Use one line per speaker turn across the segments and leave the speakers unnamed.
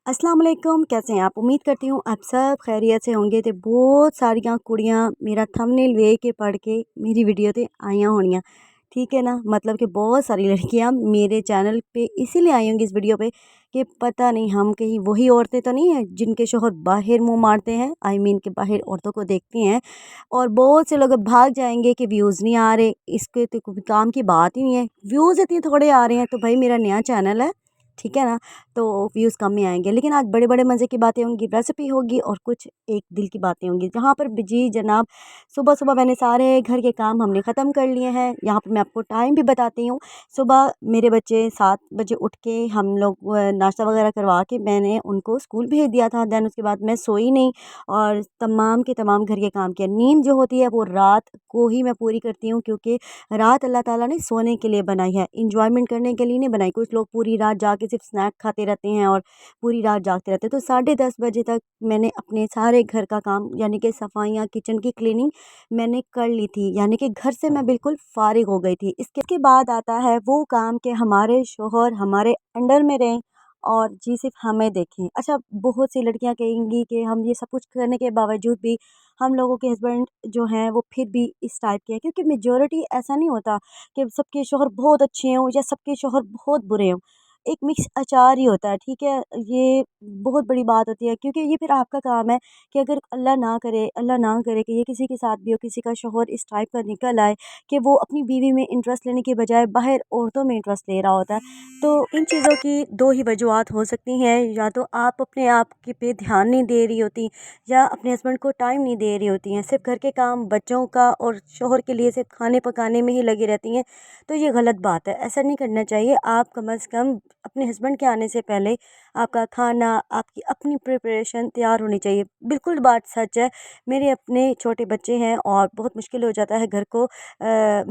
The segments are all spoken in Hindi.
अस्सलाम वालेकुम, कैसे हैं आप? उम्मीद करती हूँ आप सब खैरियत से होंगे। तो बहुत सारियां कुड़ियां मेरा थंबनेल वेख के पढ़ के मेरी वीडियो ते आईयां होनियां, ठीक है ना। मतलब कि बहुत सारी लड़कियां मेरे चैनल पे इसीलिए आई होंगी इस वीडियो पे कि पता नहीं हम कहीं वही औरतें तो नहीं हैं जिनके शोहर बाहर मुंह मारते हैं, आई मीन के बाहर औरतों को देखती हैं। और बहुत से लोग अब भाग जाएंगे कि व्यूज़ नहीं आ रहे, इसके तो कोई काम की बात ही नहीं है। व्यूज़ इतने थोड़े आ रहे हैं तो भाई मेरा नया चैनल है, ठीक है ना, तो व्यूज़ कम ही आएँगे। लेकिन आज बड़े-बड़े मज़े की बातें होंगी, रेसिपी होगी और कुछ एक दिल की बातें होंगी। जहाँ पर जी जनाब, सुबह-सुबह मैंने सारे घर के काम हमने ख़त्म कर लिए हैं। यहाँ पे मैं आपको टाइम भी बताती हूँ। सुबह मेरे बच्चे 7 बजे उठ के हम लोग नाश्ता वग़ैरह करवा के मैंने उनको स्कूल भेज दिया था। देन उसके बाद मैं सोई नहीं और तमाम के तमाम घर के काम किए। नींद जो होती है वो रात को ही मैं पूरी करती हूँ, क्योंकि रात अल्लाह ताला ने सोने के लिए बनाई है, एंजॉयमेंट करने के लिए नहीं बनाई। कुछ लोग पूरी रात जाग के सिर्फ स्नैक खाते रहते हैं और पूरी रात जागते रहते हैं। तो 10:30 बजे तक मैंने अपने सारे घर का काम यानी कि सफाइयाँ, किचन की क्लीनिंग मैंने कर ली थी, यानी कि घर से मैं बिल्कुल फ़ारिग हो गई थी। इसके बाद आता है वो काम कि हमारे शौहर हमारे अंडर में रहें और जी सिर्फ हमें देखें। अच्छा, बहुत सी लड़कियां कहेंगी कि हम ये सब कुछ करने के बावजूद भी हम लोगों के हस्बैंड जो हैं वो फिर भी इस टाइप के हैं, क्योंकि मेजॉरिटी ऐसा नहीं होता कि सबके शौहर बहुत अच्छे हों या सबके शौहर बहुत बुरे हों। एक मिक्स अचार ही होता है, ठीक है। ये बहुत बड़ी बात होती है, क्योंकि ये फिर आपका काम है कि अगर अल्लाह ना करे कि ये किसी के साथ भी हो, किसी का शौहर इस टाइप का निकल आए कि वो अपनी बीवी में इंटरेस्ट लेने के बजाय बाहर औरतों में इंटरेस्ट ले रहा होता है। तो इन चीज़ों की दो ही वजूहत हो सकती हैं, या तो आप अपने आप के पे ध्यान नहीं दे रही होती या अपने हस्बैंड को टाइम नहीं दे रही होती हैं, सिर्फ घर के काम बच्चों का और शौहर के लिए सिर्फ खाने पकाने में ही लगी रहती हैं। तो ये गलत बात है, ऐसा नहीं करना चाहिए। आप कम से कम अपने हस्बैंड के आने से पहले आपका खाना, आपकी अपनी प्रिपरेशन तैयार होनी चाहिए। बिल्कुल बात सच है। मेरे अपने छोटे बच्चे हैं और बहुत मुश्किल हो जाता है घर को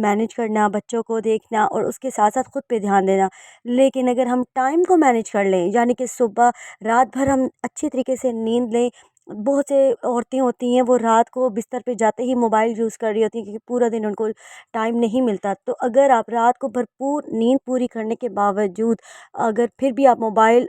मैनेज करना, बच्चों को देखना और उसके साथ साथ खुद पे ध्यान देना। लेकिन अगर हम टाइम को मैनेज कर लें, यानी कि सुबह रात भर हम अच्छी तरीके से नींद लें। बहुत से औरतें होती हैं वो रात को बिस्तर पे जाते ही मोबाइल यूज़ कर रही होती हैं, क्योंकि पूरा दिन उनको टाइम नहीं मिलता। तो अगर आप रात को भरपूर नींद पूरी करने के बावजूद अगर फिर भी आप मोबाइल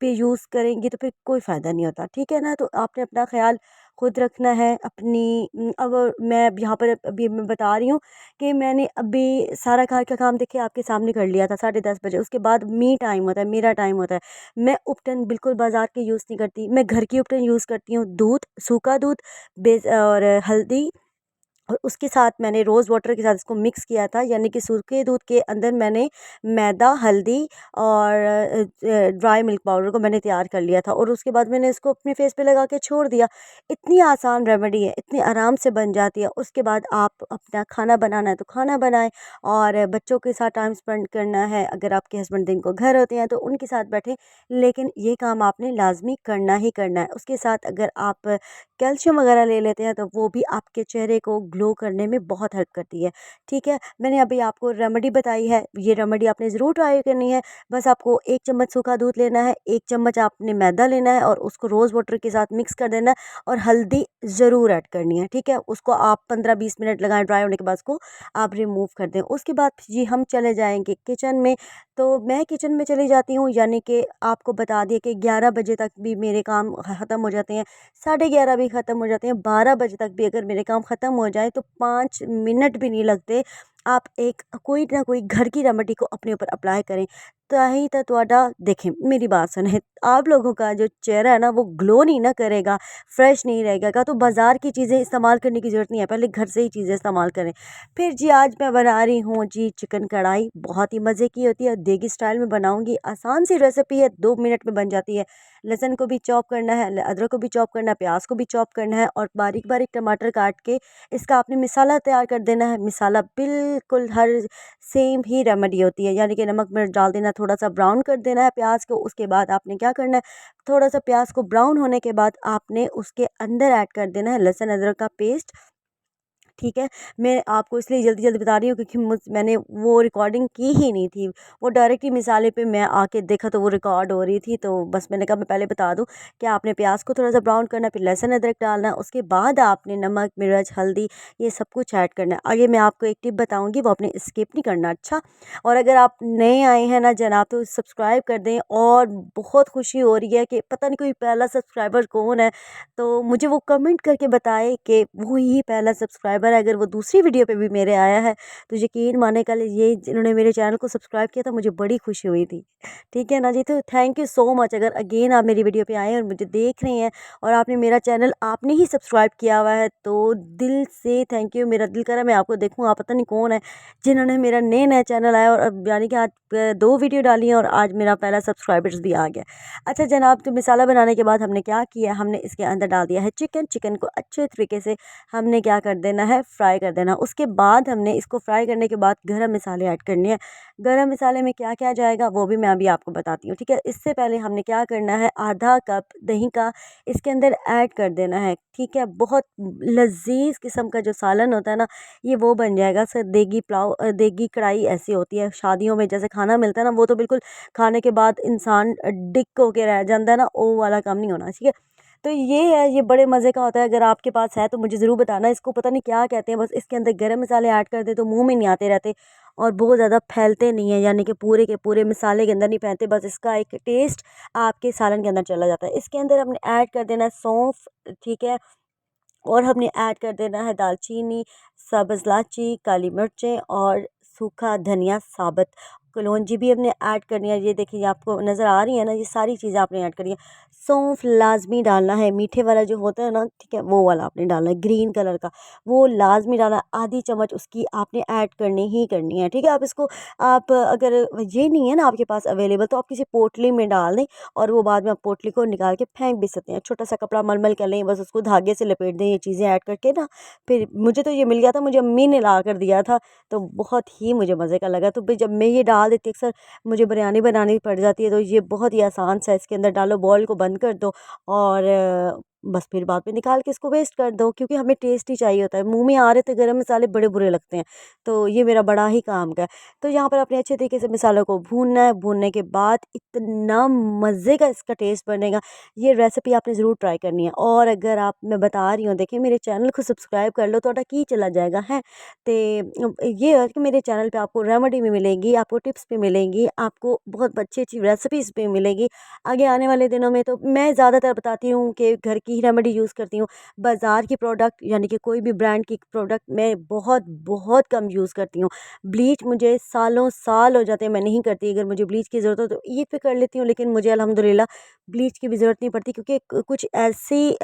पे यूज़ करेंगी तो फिर कोई फ़ायदा नहीं होता, ठीक है ना। तो आपने अपना ख़्याल खुद रखना है अपनी। अब मैं अब यहाँ पर अभी मैं बता रही हूँ कि मैंने अभी सारा घर का काम देखिए आपके सामने कर लिया था 10:30 बजे। उसके बाद मी टाइम होता है, मेरा टाइम होता है। मैं उपटन बिल्कुल बाज़ार के यूज़ नहीं करती, मैं घर की उपटन यूज़ करती हूँ। दूध, सूखा दूध, बेस और हल्दी, और उसके साथ मैंने रोज़ वाटर के साथ इसको मिक्स किया था, यानी कि सूखे दूध के अंदर मैंने मैदा, हल्दी और ड्राई मिल्क पाउडर को मैंने तैयार कर लिया था और उसके बाद मैंने इसको अपने फेस पे लगा के छोड़ दिया। इतनी आसान रेमेडी है, इतनी आराम से बन जाती है। उसके बाद आप अपना खाना बनाना है तो खाना बनाएं और बच्चों के साथ टाइम स्पेंड करना है, अगर आपके हस्बैंड दिन को घर होते हैं तो उनके साथ बैठें। लेकिन ये काम आपने लाजमी करना ही करना है। उसके साथ अगर आप कैल्शियम वगैरह ले लेते हैं तो वो भी आपके चेहरे को ग्लो करने में बहुत हेल्प करती है, ठीक है। मैंने अभी आपको रेमेडी बताई है, ये रेमेडी आपने ज़रूर ट्राई करनी है। बस आपको 1 चम्मच सूखा दूध लेना है, 1 चम्मच आपने मैदा लेना है और उसको रोज़ वाटर के साथ मिक्स कर देना है और हल्दी ज़रूर ऐड करनी है, ठीक है। उसको आप 15-20 मिनट लगाएं, ड्राई होने के बाद उसको आप रिमूव कर दें। उसके बाद जी हम चले जाएंगे किचन में। तो मैं किचन में चली जाती हूँ, यानी कि आपको बता दिया कि 11 बजे तक भी मेरे काम ख़त्म हो जाते हैं, 11:30 भी ख़त्म हो जाते हैं, 12 बजे तक भी अगर मेरे काम ख़त्म हो जाए तो 5 मिनट भी नहीं लगते। आप एक कोई ना कोई घर की रेमेडी को अपने ऊपर अप्लाई करें, ताही तो ਤੁਹਾਡਾ देखें मेरी बात सुने, आप लोगों का जो चेहरा है ना वो ग्लो नहीं ना करेगा, फ्रेश नहीं रहेगा। तो बाज़ार की चीज़ें इस्तेमाल करने की ज़रूरत नहीं है, पहले घर से ही चीज़ें इस्तेमाल करें। फिर जी आज मैं बना रही हूँ जी चिकन कढ़ाई, बहुत ही मज़े की होती है, देगी स्टाइल में बनाऊँगी। आसान सी रेसिपी है, 2 मिनट में बन जाती है। लहसुन को भी चॉप करना है, अदरक को भी चॉप करना है, प्याज को भी चॉप करना है और बारीक बारीक टमाटर काट के इसका आपने मिसाला तैयार कर देना है। मिसाला बिल्कुल हर सेम ही रेमेडी होती है, यानी कि नमक मिर्च डाल देना, थोड़ा सा ब्राउन कर देना है प्याज को। उसके बाद आपने क्या करना है, थोड़ा सा प्याज को ब्राउन होने के बाद आपने उसके अंदर ऐड कर देना है लहसुन अदरक का पेस्ट, ठीक है। मैं आपको इसलिए जल्दी जल्दी बता रही हूँ क्योंकि मैंने वो रिकॉर्डिंग की ही नहीं थी, वो डायरेक्ट ही मिसाले पे मैं आके देखा तो वो रिकॉर्ड हो रही थी, तो बस मैंने कहा मैं पहले बता दूँ कि आपने प्याज को थोड़ा सा ब्राउन करना, फिर लहसुन अदरक डालना, उसके बाद आपने नमक मिर्च हल्दी ये सब कुछ ऐड करना है। आगे मैं आपको एक टिप बताऊँगी, वो आपने स्किप नहीं करना, अच्छा। और अगर आप नए आए हैं ना जनाब तो सब्सक्राइब कर दें। और बहुत खुशी हो रही है कि पता नहीं कोई पहला सब्सक्राइबर कौन है, तो मुझे वो कमेंट करके बताए कि वो ही पहला सब्सक्राइबर है। अगर वो दूसरी वीडियो पे भी मेरे आया है तो यकीन माने, कल ये जिन्होंने मेरे चैनल को सब्सक्राइब किया था मुझे बड़ी खुशी हुई थी, ठीक है ना जी। तो थैंक यू सो मच। अगर अगेन आप मेरी वीडियो पे आए और मुझे देख रहे हैं और आपने मेरा चैनल आपने ही सब्सक्राइब किया हुआ है तो दिल से थैंक यू। मेरा दिल करा मैं आपको देखूँ, आप पता नहीं कौन है जिन्होंने मेरा नया नया चैनल आया और अब यानी कि आज 2 वीडियो डाली है और आज मेरा पहला सब्सक्राइबर्स भी आ गया। अच्छा जनाब, तो मसाला बनाने के बाद हमने क्या किया, हमने इसके अंदर डाल दिया है चिकन। चिकन को अच्छे तरीके से हमने क्या कर देना है, फ्राई कर देना। उसके बाद हमने इसको फ्राई करने के बाद गरम मसाले ऐड करने हैं। गरम मसाले में क्या क्या जाएगा वो भी मैं अभी आपको बताती हूँ, ठीक है। इससे पहले हमने क्या करना है, आधा कप दही का इसके अंदर ऐड कर देना है, ठीक है। बहुत लजीज किस्म का जो सालन होता है ना, ये वो बन जाएगा। सर देगी पुलाव, देगी कढ़ाई ऐसी होती है शादियों में जैसे खाना मिलता है ना, वो तो बिल्कुल खाने के बाद इंसान डिक होके रह जाता है ना, वो वाला काम नहीं होना, ठीक है। तो ये है, ये बड़े मज़े का होता है। अगर आपके पास है तो मुझे ज़रूर बताना। इसको पता नहीं क्या कहते हैं, बस इसके अंदर गरम मसाले ऐड कर दे तो मुंह में नहीं आते रहते और बहुत ज़्यादा फैलते नहीं है, यानी कि पूरे के पूरे मसाले के अंदर नहीं फैलते, बस इसका एक टेस्ट आपके सालन के अंदर चला जाता है। इसके अंदर हमने ऐड कर देना है सौंफ, ठीक है। और हमने ऐड कर देना है दालचीनी, सब्ज़ इलायची, काली मिर्चें और सूखा धनिया साबुत। कलौंजी भी हमने ऐड करनी है। ये देखिए आपको नज़र आ रही है ना, ये सारी चीज़ें आपने ऐड करनी है। सौंफ लाज़मी डालना है, मीठे वाला जो होता है ना, ठीक है, वो वाला आपने डालना है, ग्रीन कलर का, वो लाज़मी डालना है। आधी चम्मच उसकी आपने ऐड करनी ही करनी है, ठीक है। आप इसको, आप अगर ये नहीं है ना आपके पास अवेलेबल तो आप किसी पोटली में डाल दें और वो बाद में आप पोटली को निकाल के फेंक भी सकते हैं। छोटा सा कपड़ा मलमल कर लें, बस उसको धागे से लपेट दें, ये चीज़ें ऐड करके ना। फिर मुझे तो ये मिल गया था, मुझे अम्मी ने ला कर दिया था, तो बहुत ही मुझे मज़े का लगा। तो भाई जब मैं ये डाल देती अक्सर मुझे बिरयानी बनानी पड़ जाती है, तो ये बहुत ही आसान सा, इसके अंदर डालो, बॉयल को बंद कर दो और बस फिर बाद में निकाल के इसको वेस्ट कर दो, क्योंकि हमें टेस्ट ही चाहिए होता है। मुंह में आ रहे थे गरम मसाले बड़े बुरे लगते हैं, तो ये मेरा बड़ा ही काम का है। तो यहाँ पर अपने अच्छे तरीके से मसालों को भूनना है। भूनने के बाद इतना मज़े का इसका टेस्ट बनेगा। ये रेसिपी आपने ज़रूर ट्राई करनी है। और अगर आप, मैं बता रही हूँ, देखिए मेरे चैनल को सब्सक्राइब कर लो तो की चला जाएगा है। तो ये है कि मेरे चैनल पे आपको रेमेडी भी मिलेंगी, आपको टिप्स भी मिलेंगी, आपको बहुत अच्छी अच्छी रेसिपीज़ भी मिलेंगी। आगे आने वाले दिनों में तो मैं ज़्यादातर बताती हूँ कि घर की ही रेमेडी यूज़ करती हूँ। बाज़ार की प्रोडक्ट यानी कि कोई भी ब्रांड की प्रोडक्ट मैं बहुत बहुत कम यूज़ करती हूँ। ब्लीच मुझे सालों साल हो जाते हैं, मैं नहीं करती। अगर मुझे ब्लीच की ज़रूरत हो तो ईद पे कर लेती हूँ, लेकिन मुझे अल्हम्दुलिल्लाह ब्लीच की भी ज़रूरत नहीं पड़ती, क्योंकि कुछ ऐसी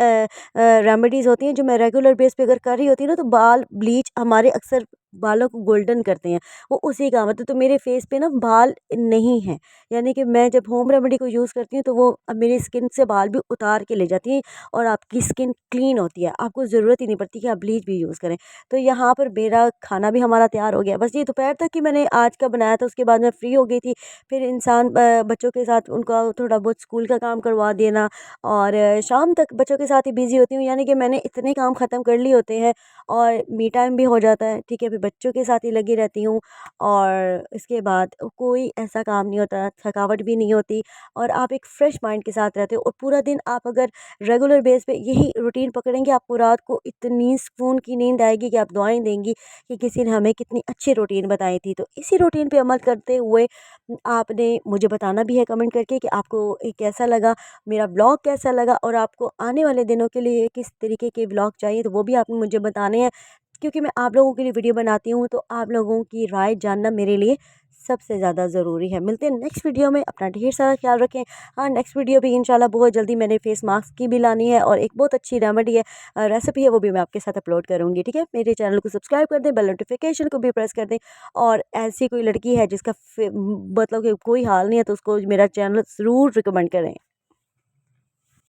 रेमेडीज़ होती हैं जो मैं रेगुलर बेस पे अगर कर रही होती हूँ ना, तो बाल ब्लीच हमारे अक्सर बालों को गोल्डन करते हैं, वो उसी काम आते हैं। तो मेरे फेस पे ना बाल नहीं हैं, यानी कि मैं जब होम रेमेडी को यूज़ करती हूँ तो वो मेरी स्किन से बाल भी उतार के ले जाती है और आपकी स्किन क्लीन होती है, आपको ज़रूरत ही नहीं पड़ती कि आप ब्लीच भी यूज़ करें। तो यहाँ पर मेरा खाना भी हमारा तैयार हो गया। बस ये दोपहर तक ही मैंने आज का बनाया था, उसके बाद मैं फ्री हो गई थी। फिर इंसान बच्चों के साथ उनका थोड़ा बहुत स्कूल का काम करवा देना और शाम तक बच्चों के साथ ही बिज़ी होती हूँ, यानी कि मैंने इतने काम ख़त्म कर लिए होते हैं और मी टाइम भी हो जाता है, ठीक है। फिर बच्चों के साथ ही लगी रहती हूँ और इसके बाद कोई ऐसा काम नहीं होता, थकावट भी नहीं होती और आप एक फ्रेश माइंड के साथ रहते हो। और पूरा दिन आप अगर रेगुलर बेस पे यही रूटीन पकड़ेंगे, आपको रात को इतनी सुकून की नींद आएगी कि आप दुआएं देंगी कि किसी ने हमें कितनी अच्छी रूटीन बताई थी। तो इसी रूटीन पे अमल करते हुए आपने मुझे बताना भी है कमेंट करके कि आपको ये कैसा लगा, मेरा ब्लॉग कैसा लगा और आपको आने वाले दिनों के लिए किस तरीके के ब्लॉग चाहिए, तो वो भी आपने मुझे बताने हैं। क्योंकि मैं आप लोगों के लिए वीडियो बनाती हूँ, तो आप लोगों की राय जानना मेरे लिए सबसे ज़्यादा ज़रूरी है। मिलते हैं नेक्स्ट वीडियो में, अपना ढेर सारा ख्याल रखें। हाँ, नेक्स्ट वीडियो भी इंशाल्लाह बहुत जल्दी मैंने फेस मास्क की भी लानी है और एक बहुत अच्छी रेमेडी है, रेसिपी है, वो भी मैं आपके साथ अपलोड करूँगी, ठीक है। मेरे चैनल को सब्सक्राइब कर दें, बेल नोटिफिकेशन को भी प्रेस कर दें। और ऐसी कोई लड़की है जिसका मतलब कि कोई हाल नहीं है, तो उसको मेरा चैनल ज़रूर रिकमेंड करें।